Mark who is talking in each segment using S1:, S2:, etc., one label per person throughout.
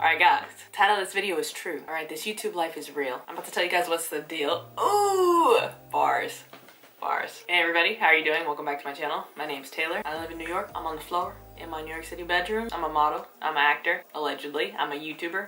S1: Alright guys, the title of this video is true. Alright, this YouTube life is real. I'm about to tell you guys what's the deal. Ooh, bars. Hey everybody, how are you doing? Welcome back to my channel. My name's Taylor. I live in New York. I'm on the floor in my New York City bedroom. I'm a model. I'm an actor, allegedly. I'm a YouTuber.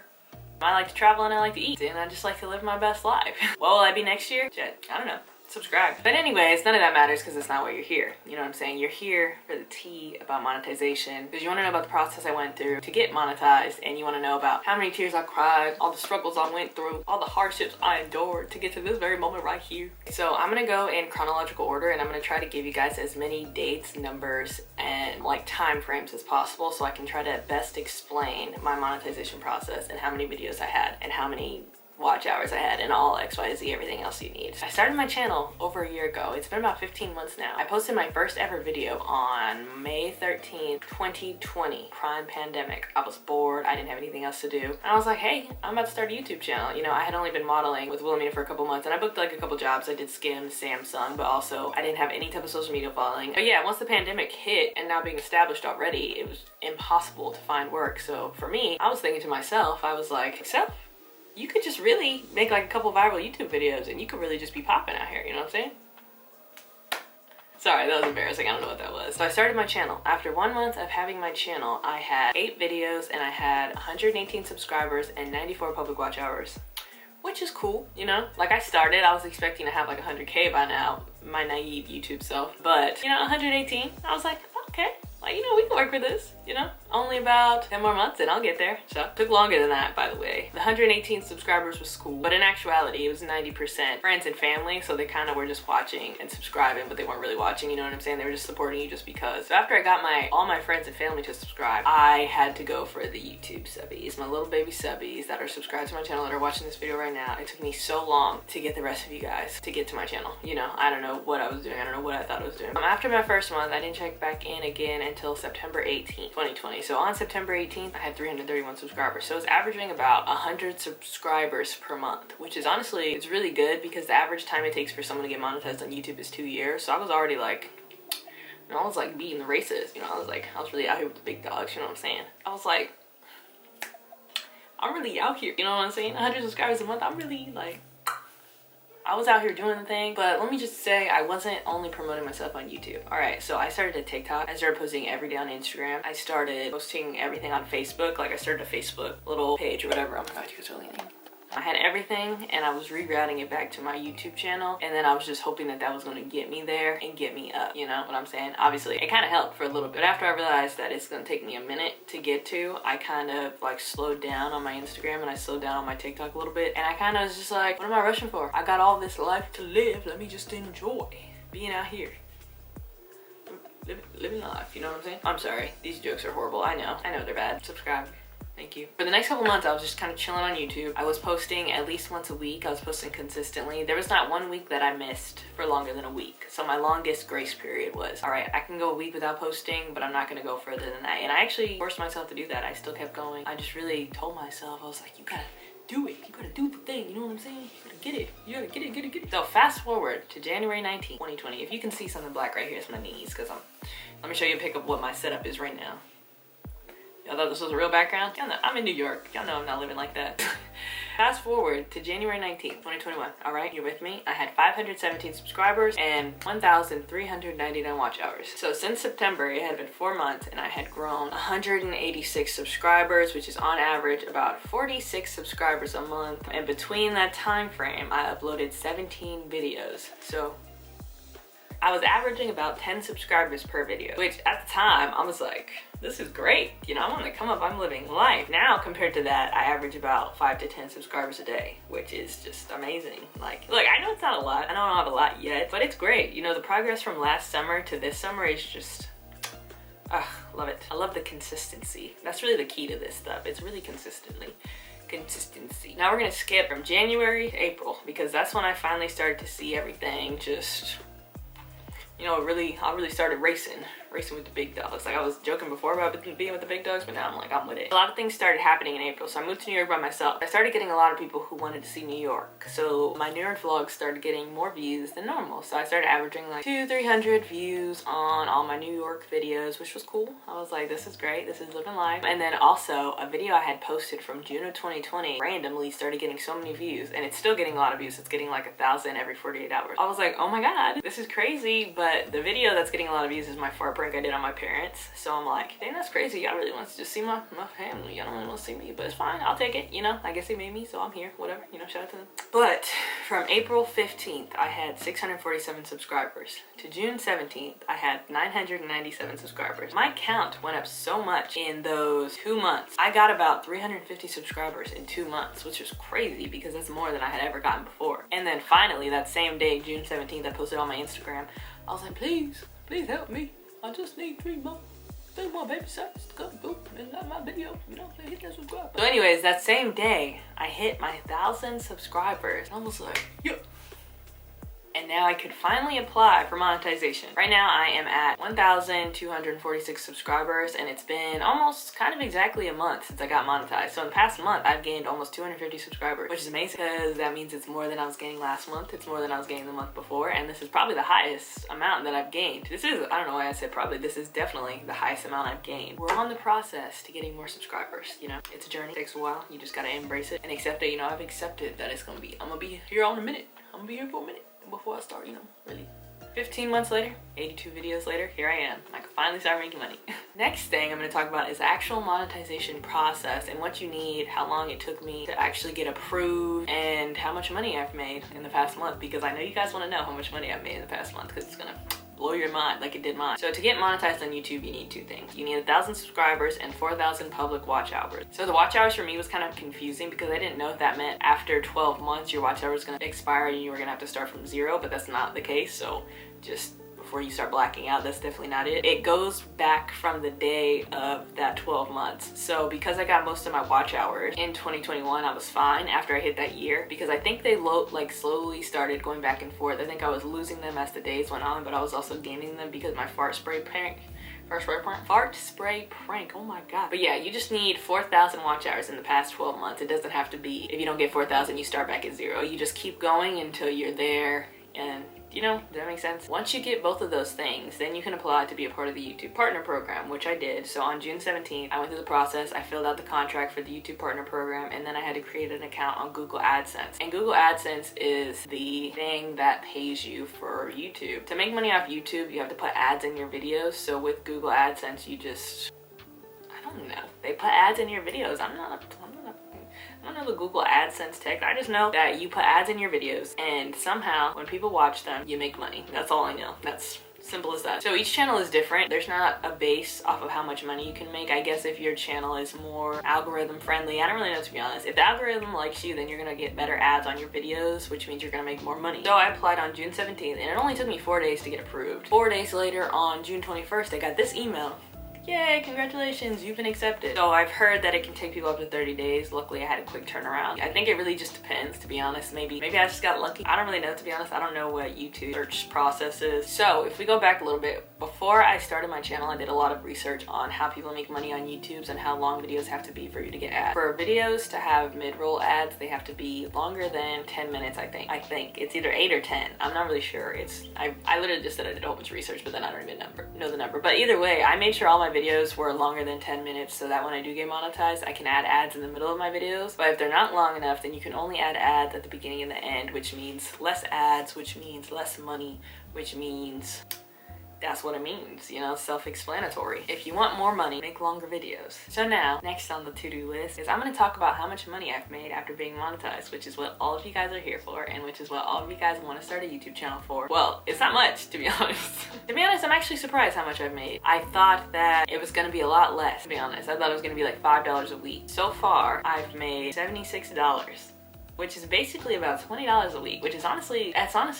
S1: I like to travel and I like to eat. And I just like to live my best life. What will I be next year? I don't know. Subscribe. But anyways, none of that matters because it's not why you're here. You know what I'm saying? You're here for the tea about monetization because you want to know about the process I went through to get monetized, and you want to know about how many tears I cried, all the struggles I went through, all the hardships I endured to get to this very moment right here. So I'm going to go in chronological order, and I'm going to try to give you guys as many dates, numbers, and like time frames as possible so I can try to best explain my monetization process and how many videos I had and how many watch hours I had and all XYZ, everything else you need. I started my channel over a year ago. It's been about 15 months now. I posted my first ever video on May 13th, 2020, prime pandemic. I was bored. I didn't have anything else to do. And I was like, hey, I'm about to start a YouTube channel. You know, I had only been modeling with Wilhelmina for a couple months and I booked like a couple jobs. I did Skims, Samsung, but also I didn't have any type of social media following. But yeah, once the pandemic hit and now being established already, it was impossible to find work. So for me, I was thinking to myself, I was like, so you could just really make like a couple viral YouTube videos and you could really just be popping out here, you know what I'm saying? Sorry, that was embarrassing. I don't know what that was. So I started my channel. After 1 month of having my channel, I had 8 videos and I had 118 subscribers and 94 public watch hours, which is cool, you know? Like I was expecting to have like 100K by now, my naive YouTube self. But, you know, 118, I was like, okay. Like, you know, we can work with this, you know? Only about 10 more months and I'll get there. So it took longer than that, by the way. The 118 subscribers was cool, but in actuality, it was 90% friends and family. So they kind of were just watching and subscribing, but they weren't really watching, you know what I'm saying? They were just supporting you just because. So after I got all my friends and family to subscribe, I had to go for the YouTube subbies, my little baby subbies that are subscribed to my channel that are watching this video right now. It took me so long to get the rest of you guys to get to my channel. You know, I don't know what I was doing. I don't know what I thought I was doing. After my first month, I didn't check back in again until September 18th, 2020. So on September 18th, I had 331 subscribers. So it's averaging about 100 subscribers per month, which is honestly, it's really good because the average time it takes for someone to get monetized on YouTube is 2 years. So I was already like, you know, I was like beating the races, you know, I was really out here with the big dogs, you know what I'm saying? I was like, I'm really out here, you know what I'm saying? 100 subscribers a month, I'm really like, I was out here doing the thing. But let me just say, I wasn't only promoting myself on YouTube. All right, so I started a TikTok. I started posting every day on Instagram. I started posting everything on Facebook. Like I started a Facebook little page or whatever. Oh my God, you guys are leaning. I had everything and I was rerouting it back to my YouTube channel, and then I was just hoping that that was going to get me there and get me up, you know what I'm saying? Obviously it kind of helped for a little bit. After I realized that it's going to take me a minute to get to, I kind of like slowed down on my Instagram and I slowed down on my TikTok a little bit, and I kind of was just like, what am I rushing for? I got all this life to live, let me just enjoy being out here. Living life, you know what I'm saying? I'm sorry, these jokes are horrible. I know they're bad. Subscribe. Thank you. For the next couple months, I was just kind of chilling on YouTube. I was posting at least once a week. I was posting consistently. There was not 1 week that I missed for longer than a week. So my longest grace period was, all right, I can go a week without posting, but I'm not gonna go further than that. And I actually forced myself to do that. I still kept going. I just really told myself, I was like, you gotta do it. You gotta do the thing, you know what I'm saying? You gotta get it. You gotta get it. So fast forward to January 19th, 2020. If you can see something black right here, it's my knees, because let me show you a pic of what my setup is right now. Y'all thought this was a real background? Y'all know, I'm in New York. Y'all know I'm not living like that. Fast forward to January 19th, 2021. All right, you're with me? I had 517 subscribers and 1,399 watch hours. So since September, it had been 4 months and I had grown 186 subscribers, which is on average about 46 subscribers a month. And between that time frame, I uploaded 17 videos. So I was averaging about 10 subscribers per video, which at the time I was like, this is great. You know, I'm on the come up, I'm living life. Now compared to that, I average about 5 to 10 subscribers a day, which is just amazing. Like, look, I know it's not a lot. I don't have a lot yet, but it's great. You know, the progress from last summer to this summer is just, love it. I love the consistency. That's really the key to this stuff. It's really consistency. Now we're gonna skip from January to April because that's when I finally started to see everything just, you know, I really started racing racing with the big dogs. Like I was joking before about being with the big dogs, but now I'm like, I'm with it. A lot of things started happening in April. So I moved to New York by myself. I started getting a lot of people who wanted to see New York. So my New York vlogs started getting more views than normal. So I started averaging like 200-300 views on all my New York videos, which was cool. I was like, this is great. This is living life. And then also a video I had posted from June of 2020 randomly started getting so many views, and it's still getting a lot of views. It's getting like 1,000 every 48 hours. I was like, oh my God, this is crazy. But the video that's getting a lot of views is my fart prank I did on my parents. So I'm like, dang, that's crazy. Y'all really want to just see my family. Y'all don't really want to see me, but it's fine. I'll take it. You know, I guess they made me, so I'm here. Whatever, you know, shout out to them. But from April 15th, I had 647 subscribers. To June 17th, I had 997 subscribers. My count went up so much in those 2 months. I got about 350 subscribers in 2 months, which was crazy because that's more than I had ever gotten before. And then finally, that same day, June 17th, I posted on my Instagram. I was like, please help me. I just need 3 more baby steps to go boop and not my video, you know, hit that subscribe. So anyways, that same day, I hit my 1,000 subscribers. I was like, yeah. And now I could finally apply for monetization. Right now I am at 1,246 subscribers, and it's been almost kind of exactly a month since I got monetized. So in the past month, I've gained almost 250 subscribers, which is amazing because that means it's more than I was gaining last month. It's more than I was gaining the month before, and this is probably the highest amount that I've gained. This is, I don't know why I said probably, this is definitely the highest amount I've gained. We're on the process to getting more subscribers, you know? It's a journey, it takes a while. You just gotta embrace it and accept it. You know, I've accepted that I'm gonna be here on a minute. I'm gonna be here for a minute before I start, you know, really. 15 months later, 82 videos later, here I am. I can finally start making money. Next thing I'm going to talk about is the actual monetization process and what you need, how long it took me to actually get approved, and how much money I've made in the past month, because I know you guys want to know how much money I've made in the past month, because it's going to blow your mind like it did mine. So to get monetized on YouTube, you need 2 things. You need 1,000 subscribers and 4,000 public watch hours. So the watch hours for me was kind of confusing because I didn't know if that meant after 12 months your watch hour was going to expire and you were going to have to start from 0, but that's not the case. So just before you start blacking out, that's definitely not it. It goes back from the day of that 12 months. So because I got most of my watch hours in 2021, I was fine after I hit that year, because I think they slowly started going back and forth. I think I was losing them as the days went on, but I was also gaining them because my fart spray prank, oh my God. But yeah, you just need 4,000 watch hours in the past 12 months. It doesn't have to be, if you don't get 4,000, you start back at 0. You just keep going until you're there, and you know, does that make sense? Once you get both of those things, then you can apply to be a part of the YouTube Partner Program, which I did. So on June 17th, I went through the process. I filled out the contract for the YouTube Partner Program, and then I had to create an account on Google AdSense. And Google AdSense is the thing that pays you for YouTube. To make money off YouTube, you have to put ads in your videos. So with Google AdSense, you just, I don't know. They put ads in your videos. I don't know the Google AdSense tech. I just know that you put ads in your videos, and somehow when people watch them, you make money. That's all I know. That's simple as that. So each channel is different. There's not a base off of how much money you can make. I guess if your channel is more algorithm friendly, I don't really know, to be honest. If the algorithm likes you, then you're gonna get better ads on your videos, which means you're gonna make more money. So I applied on June 17th, and it only took me 4 days to get approved. 4 days later, on June 21st, I got this email. Yay, congratulations, you've been accepted. So I've heard that it can take people up to 30 days. Luckily, I had a quick turnaround. I think it really just depends, to be honest. Maybe I just got lucky. I don't really know, to be honest. I don't know what YouTube search process is. So if we go back a little bit, before I started my channel, I did a lot of research on how people make money on YouTube and how long videos have to be for you to get ads. For videos to have mid-roll ads, they have to be longer than 10 minutes, I think. It's either 8 or 10. I'm not really sure. I literally just said I did a whole bunch of research, but then I don't even know the number. But either way, I made sure all my videos were longer than 10 minutes so that when I do get monetized, I can add ads in the middle of my videos. But if they're not long enough, then you can only add ads at the beginning and the end, which means less ads, which means less money, which means that's what it means, you know, self-explanatory. If you want more money, make longer videos. So now, next on the to-do list is I'm going to talk about how much money I've made after being monetized, which is what all of you guys are here for, and which is what all of you guys want to start a YouTube channel for. Well, it's not much, to be honest. To be honest, I'm actually surprised how much I've made. I thought that it was going to be a lot less, to be honest. I thought it was going to be like $5 a week. So far, I've made $76. Which is basically about $20 a week, which is honestly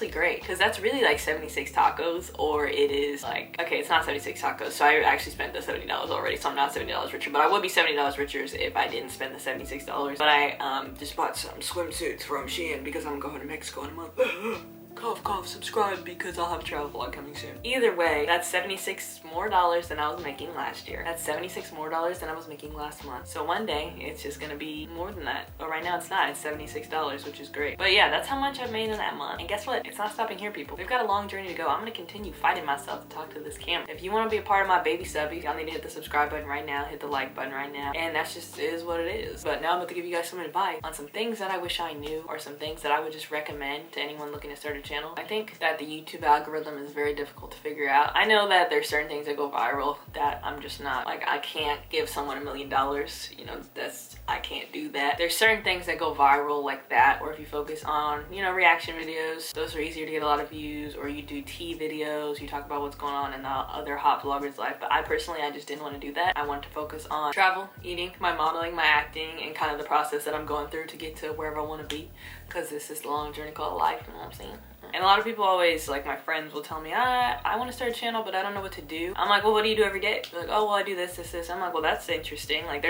S1: great, because that's really like 76 tacos, or it is like, okay, it's not 76 tacos, so I actually spent the $70 already, so I'm not $70 richer, but I would be $70 richer if I didn't spend the $76. But I just bought some swimsuits from Shein because I'm going to Mexico in a month. cough cough subscribe because I'll have a travel vlog coming soon. Either way, that's $76 more than I was making last year. That's $76 more than I was making last month. So one day it's just gonna be more than that. But right now it's not. It's $76, which is great. But yeah, that's how much I've made in that month. And guess what? It's not stopping here, people. We've got a long journey to go. I'm gonna continue fighting myself to talk to this camera. If you want to be a part of my baby sub, y'all need to hit the subscribe button right now, hit the like button right now, and that's just is what it is. But now I'm about to give you guys some advice on some things that I wish I knew, or some things that I would just recommend to anyone looking to start a channel. I think that the YouTube algorithm is very difficult to figure out. I know that there's certain things that go viral that I'm just not, like, I can't give someone $1 million, you know, I can't do that. There's certain things that go viral like that, or if you focus on, you know, reaction videos, those are easier to get a lot of views, or you do tea videos, you talk about what's going on in the other hot vloggers' life. But I personally, I just didn't want to do that. I wanted to focus on travel, eating, my modeling, my acting, and kind of the process that I'm going through to get to wherever I want to be, because this is the long journey called life, you know what I'm saying? And a lot of people always, like my friends will tell me, I want to start a channel, but I don't know what to do. I'm like, well, what do you do every day? They're like, oh, well, I do this. I'm like, well, that's interesting. Like,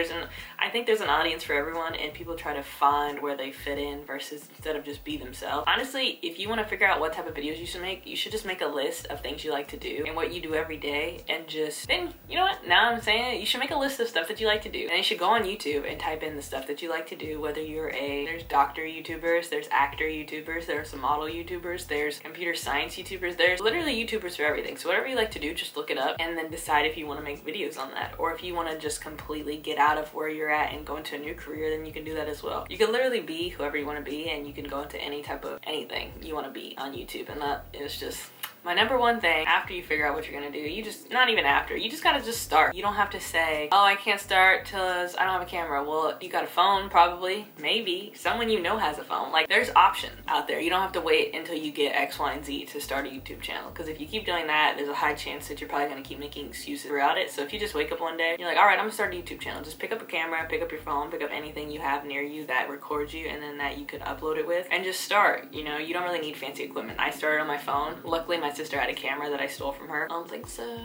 S1: I think there's an audience for everyone, and people try to find where they fit in versus instead of just be themselves. Honestly, if you want to figure out what type of videos you should just make a list of things you like to do and what you do every day, and then, you know what? Now I'm saying it, you should make a list of stuff that you like to do. And you should go on YouTube and type in the stuff that you like to do, whether there's doctor YouTubers, there's actor YouTubers, there's some model YouTubers, there's computer science YouTubers, there's literally YouTubers for everything. So whatever you like to do, just look it up and then decide if you want to make videos on that, or if you want to just completely get out of where you're at and go into a new career, then you can do that as well. You can literally be whoever you want to be, and you can go into any type of anything you want to be on YouTube, and that is just my number one thing. After you figure out what you're gonna do, you just gotta just start. You don't have to say, oh, I can't start because I don't have a camera. Well, you got a phone, probably, maybe. Someone you know has a phone. Like, there's options out there. You don't have to wait until you get X, Y, and Z to start a YouTube channel, because if you keep doing that, there's a high chance that you're probably gonna keep making excuses throughout it. So if you just wake up one day, you're like, all right, I'm gonna start a YouTube channel. Just pick up a camera, pick up your phone, pick up anything you have near you that records you and then that you could upload it with, and just start. You know, you don't really need fancy equipment. I started on my phone. Luckily, my sister had a camera that I stole from her. I don't think so.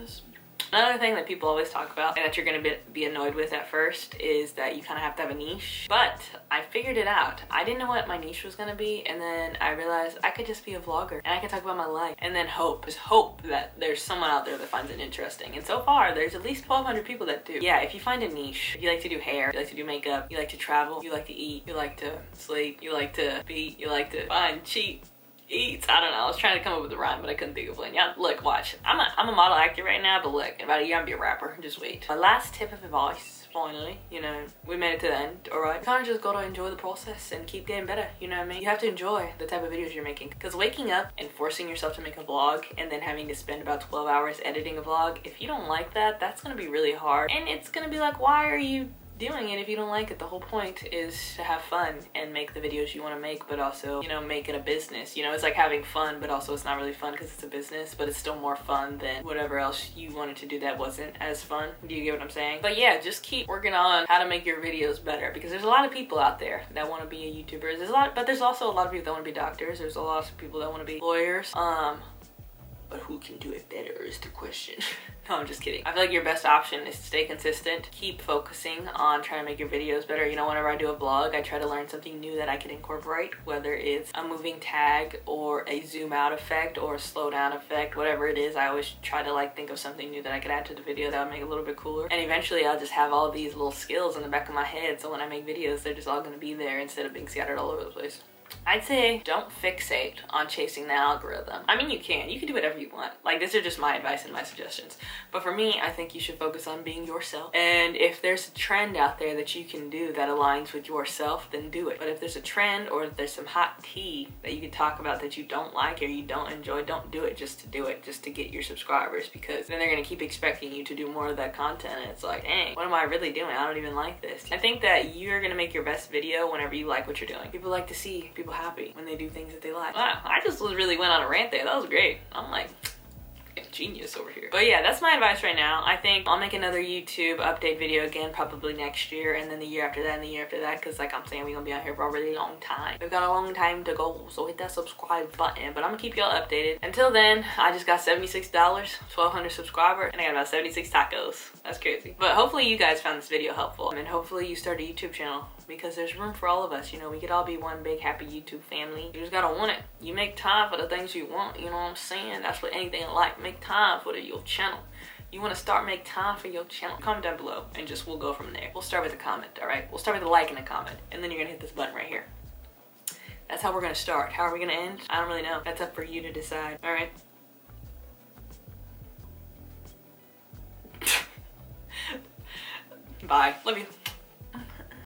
S1: Another thing that people always talk about and that you're gonna be annoyed with at first is that you kind of have to have a niche. But I figured it out. I didn't know what my niche was gonna be, and then I realized I could just be a vlogger and I can talk about my life, and then just hope that there's someone out there that finds it interesting. And so far, there's at least 1,200 people that do. Yeah, if you find a niche, if you like to do hair, you like to do makeup, you like to travel, you like to eat, you like to sleep, you like to beat, you like to find, cheat, eats. I don't know. I was trying to come up with a rhyme, but I couldn't think of one. Yeah, look, watch. I'm a model actor right now, but look, in about a year I'm gonna be a rapper. Just wait. My last tip of advice, finally, you know, we made it to the end, alright? You kind of just gotta enjoy the process and keep getting better, you know what I mean? You have to enjoy the type of videos you're making, because waking up and forcing yourself to make a vlog and then having to spend about 12 hours editing a vlog, if you don't like that, that's gonna be really hard. And it's gonna be like, why are you doing it if you don't like it? The whole point is to have fun and make the videos you want to make, but also, you know, make it a business. You know, it's like having fun, but also it's not really fun because it's a business, but it's still more fun than whatever else you wanted to do that wasn't as fun. Do you get what I'm saying? But yeah, just keep working on how to make your videos better, because there's a lot of people out there that want to be a YouTuber. But there's also a lot of people that want to be doctors. There's a lot of people that want to be lawyers. But who can do it better is the question. No, I'm just kidding. I feel like your best option is to stay consistent. Keep focusing on trying to make your videos better. You know, whenever I do a vlog, I try to learn something new that I can incorporate, whether it's a moving tag or a zoom out effect or a slow down effect, whatever it is. I always try to like think of something new that I could add to the video that would make it a little bit cooler. And eventually I'll just have all these little skills in the back of my head, so when I make videos, they're just all gonna be there instead of being scattered all over the place. I'd say don't fixate on chasing the algorithm. I mean, you can do whatever you want. Like, these are just my advice and my suggestions. But for me, I think you should focus on being yourself. And if there's a trend out there that you can do that aligns with yourself, then do it. But if there's a trend or if there's some hot tea that you can talk about that you don't like or you don't enjoy, don't do it just to do it, just to get your subscribers, because then they're gonna keep expecting you to do more of that content, and it's like, dang, what am I really doing? I don't even like this. I think that you're gonna make your best video whenever you like what you're doing. People like to see people happy when they do things that they like. Wow, I just really went on a rant there. That was great. I'm like genius over here. But yeah, that's my advice right now. I think I'll make another YouTube update video again probably next year, and then the year after that, and the year after that, because like I'm saying, we're gonna be out here for a really long time. We've got a long time to go, so hit that subscribe button. But I'm gonna keep y'all updated. Until then, I just got $76, 1,200 subscribers, and I got about 76 tacos. That's crazy. But hopefully you guys found this video helpful, and hopefully you start a YouTube channel, because there's room for all of us. You know, we could all be one big happy YouTube family. You just gotta want it. You make time for the things you want, you know what I'm saying? That's what anything in life. Make time for your channel. You want to start, make time for your channel. Comment down below and just we'll go from there. We'll start with a comment, all right? We'll start with a like and a comment, and then you're gonna hit this button right here. That's how we're gonna start. How are we gonna end? I don't really know. That's up for you to decide, all right? Bye. Love you.